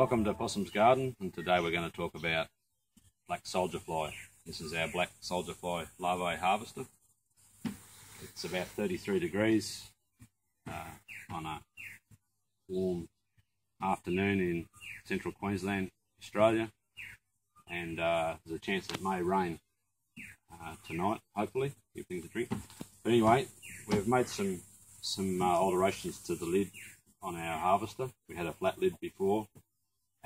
Welcome to Possums Garden, and today we're going to talk about black soldier fly. This is our black soldier fly larvae harvester. It's about 33 degrees on a warm afternoon in central Queensland, Australia, and there's a chance it may rain tonight, hopefully, give things a drink. But anyway, we've made some alterations to the lid on our harvester. We had a flat lid before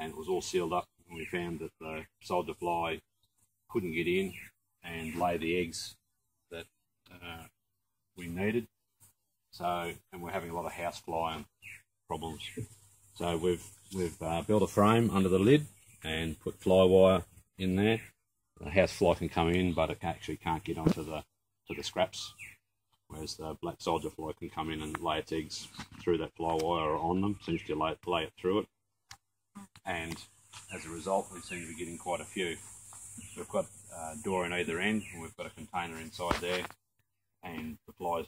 and it was all sealed up, and we found that the soldier fly couldn't get in and lay the eggs that we needed. So, and we're having a lot of house fly problems. So we've built a frame under the lid and put fly wire in there. The house fly can come in, but it actually can't get onto the scraps, whereas the black soldier fly can come in and lay its eggs through that fly wire or on them, seems to lay it through it. And as a result, we seem to be getting quite a few. We've got a door in either end, and we've got a container inside there, and the flies,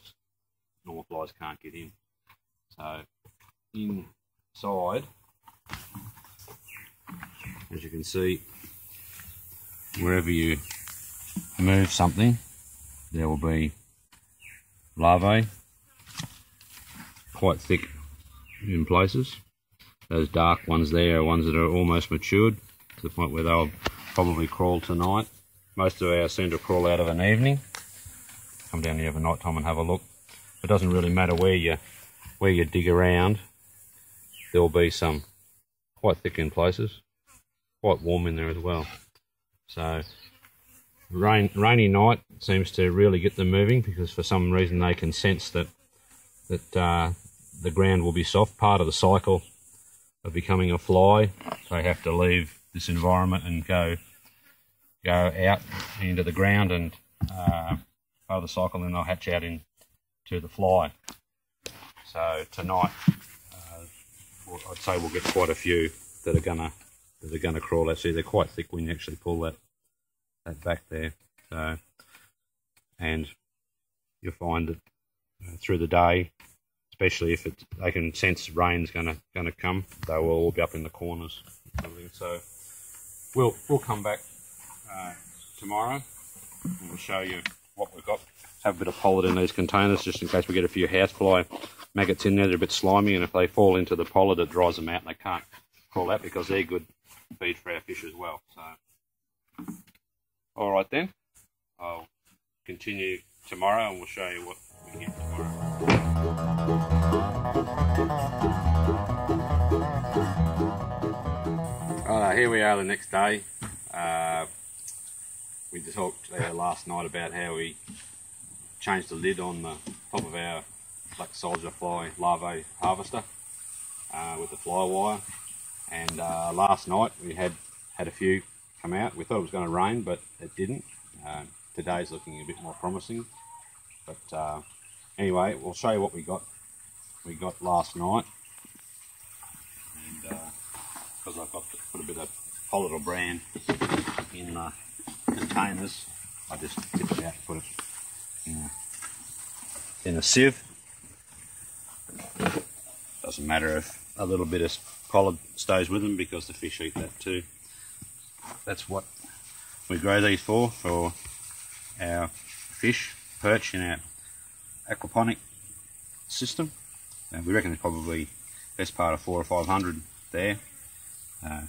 normal flies, can't get in. So inside, as you can see, wherever you move something, there will be larvae, quite thick in places. Those dark ones there are ones that are almost matured to the point where they'll probably crawl tonight. Most of ours seem to crawl out of an evening. Come down here over night time and have a look. It doesn't really matter where you dig around. There'll be some quite thick in places, quite warm in there as well. So rainy night seems to really get them moving, because for some reason they can sense that the ground will be soft. Part of the cycle of becoming a fly, they have to leave this environment and go out into the ground, and part of the cycle, then they'll hatch out into the fly. So tonight, I'd say we'll get quite a few that are gonna crawl out. See, they're quite thick when you actually pull that back there. So, and you'll find that through the day, especially if they can sense rain's gonna come, they will all be up in the corners. So we'll come back tomorrow and we'll show you what we've got. Have a bit of pollen in these containers just in case we get a few housefly maggots in there. They're a bit slimy, and if they fall into the pollen, it dries them out and they can't crawl out, because they're good feed for our fish as well. So, all right then, I'll continue tomorrow and we'll show you what we get tomorrow. Here we are the next day. We talked last night about how we changed the lid on the top of our black soldier fly larvae harvester with the fly wire, and last night we had a few come out. We thought it was going to rain, but it didn't. Today's looking a bit more promising, but anyway, we'll show you what we got last night. And because I've got to put a bit of polyol bran in the containers, I just tip it out and put it in a sieve. Doesn't matter if a little bit of pollard stays with them, because the fish eat that too. That's what we grow these for our fish, perch, in our aquaponic system. And we reckon it's probably best part of 400 or 500 there. A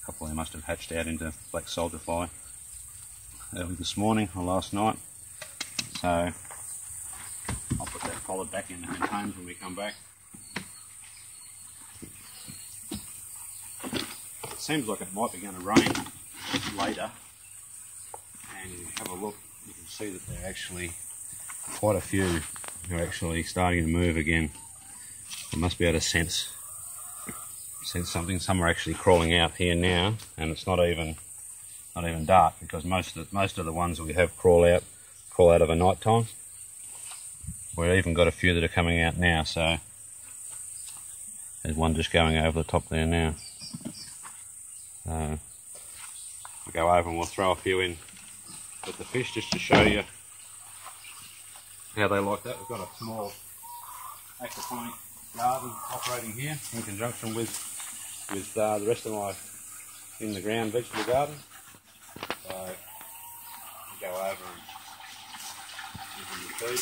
couple of them must have hatched out into black soldier fly early this morning or last night. So I'll put that pollard back in the containers when we come back. It seems like it might be going to rain later, and have a look, you can see that there are actually quite a few who are actually starting to move again. They must be able to sense something. Some are actually crawling out here now, and it's not even dark, because most of the ones that we have crawl out of a night time. We've even got a few that are coming out now, so there's one just going over the top there now. We'll go over and we'll throw a few in with the fish just to show you how they like that. We've got a small aquaponic garden operating here in conjunction with with the rest of my in the ground vegetable garden. So I'll go over and give them the feed.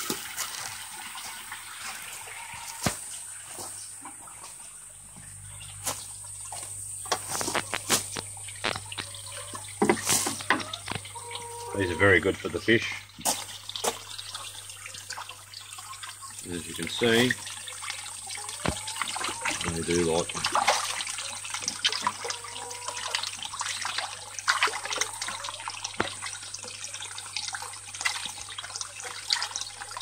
These are very good for the fish. As you can see, they do like them.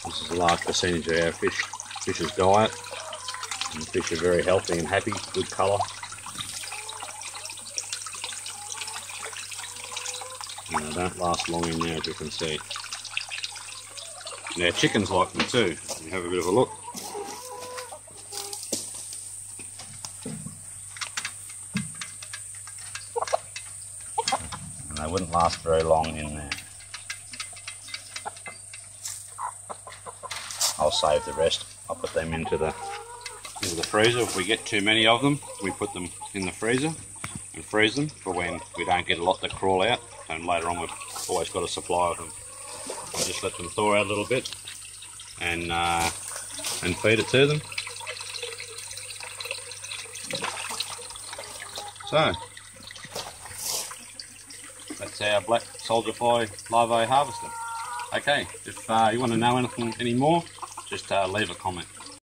This is a large percentage of our fish's diet, and the fish are very healthy and happy, good colour. And they don't last long in there, as you can see. Now chickens like them too. You have a bit of a look. And they wouldn't last very long in there. I'll save the rest. I'll put them into the freezer. If we get too many of them, we put them in the freezer and freeze them for when we don't get a lot that crawl out, and later on we've always got a supply of them. I'll just let them thaw out a little bit and feed it to them. So that's our black soldier fly larvae harvester. Okay, if you want to know anything any more, just leave a comment.